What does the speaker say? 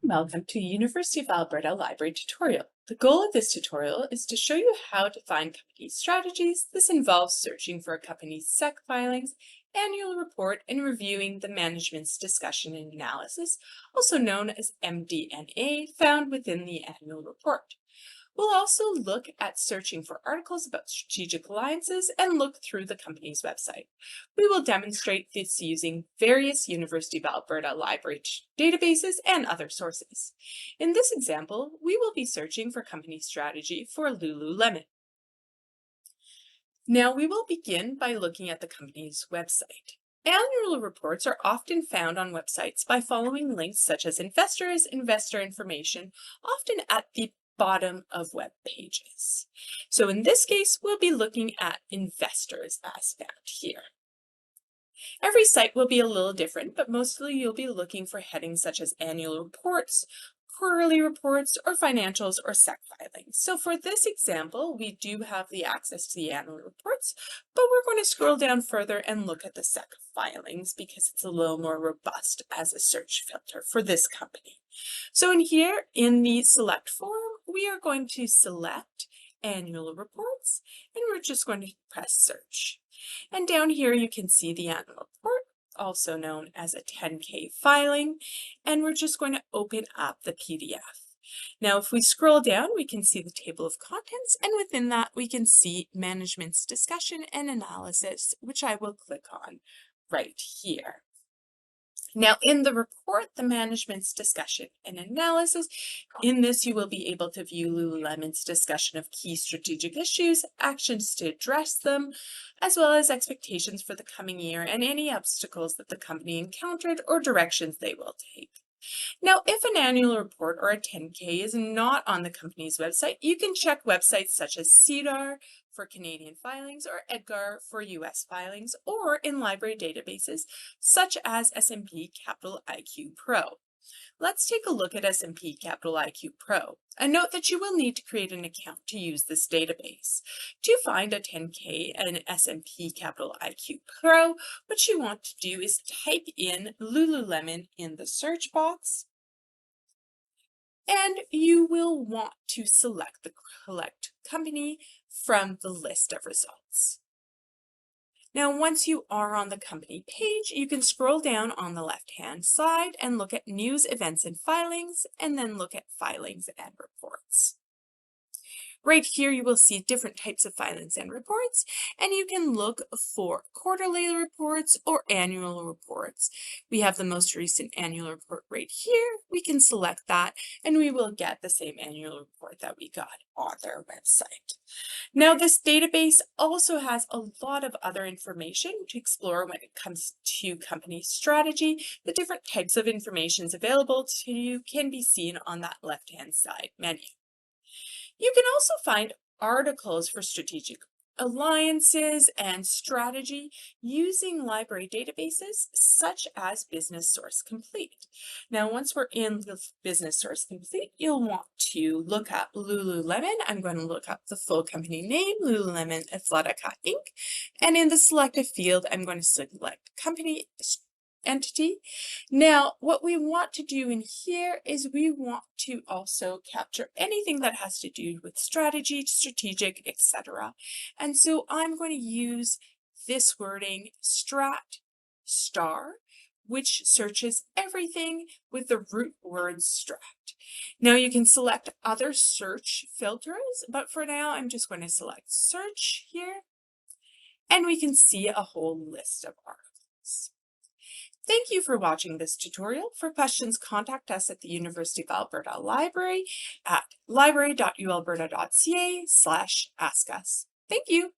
Welcome to University of Alberta Library tutorial. The goal of this tutorial is to show you how to find company strategies. This involves searching for a company's SEC filings, annual report, and reviewing the management's discussion and analysis, also known as MD&A, found within the annual report. We'll also look at searching for articles about strategic alliances and look through the company's website. We will demonstrate this using various University of Alberta library databases and other sources. In this example, we will be searching for company strategy for Lululemon. Now we will begin by looking at the company's website. Annual reports are often found on websites by following links such as investors, investor information, often at the bottom of web pages. So in this case, we'll be looking at investors as found here. Every site will be a little different, but mostly you'll be looking for headings such as annual reports, quarterly reports, or financials or SEC filings. So for this example, we do have the access to the annual reports, but we're going to scroll down further and look at the SEC filings because it's a little more robust as a search filter for this company. So in here, in the select form, we are going to select annual reports, and we're just going to press search. And down here, you can see the annual report, also known as a 10K filing, and we're just going to open up the PDF. Now, if we scroll down, we can see the table of contents, and within that, we can see management's discussion and analysis, which I will click on right here. Now, in the report, the management's discussion and analysis, in this you will be able to view Lululemon's discussion of key strategic issues, actions to address them, as well as expectations for the coming year and any obstacles that the company encountered or directions they will take. Now, if an annual report or a 10K is not on the company's website, you can check websites such as CEDAR for Canadian filings or EDGAR for US filings, or in library databases such as S&P Capital IQ Pro. Let's take a look at S&P Capital IQ Pro. And note that you will need to create an account to use this database. To find a 10K and S&P Capital IQ Pro, what you want to do is type in Lululemon in the search box, and you will want to select the correct company from the list of results. Now, once you are on the company page, you can scroll down on the left-hand side and look at news, events, and filings, and then look at filings and reports. Right here, you will see different types of filings and reports, and you can look for quarterly reports or annual reports. We have the most recent annual report right here. We can select that, and we will get the same annual report that we got on their website. Now, this database also has a lot of other information to explore when it comes to company strategy. The different types of information available to you can be seen on that left-hand side menu. You can also find articles for strategic alliances and strategy using library databases such as Business Source Complete. Now, once we're in the Business Source Complete, you'll want to look up Lululemon. I'm going to look up the full company name, Lululemon Athletica Inc. And in the selected field, I'm going to select company entity. Now, what we want to do in here is we want to also capture anything that has to do with strategy, strategic, etc. And so I'm going to use this wording strat star, which searches everything with the root word strat. Now you can select other search filters, but for now I'm just going to select search here, and we can see a whole list of articles. Thank you for watching this tutorial. For questions, contact us at the University of Alberta Library at library.ualberta.ca/askus. Thank you.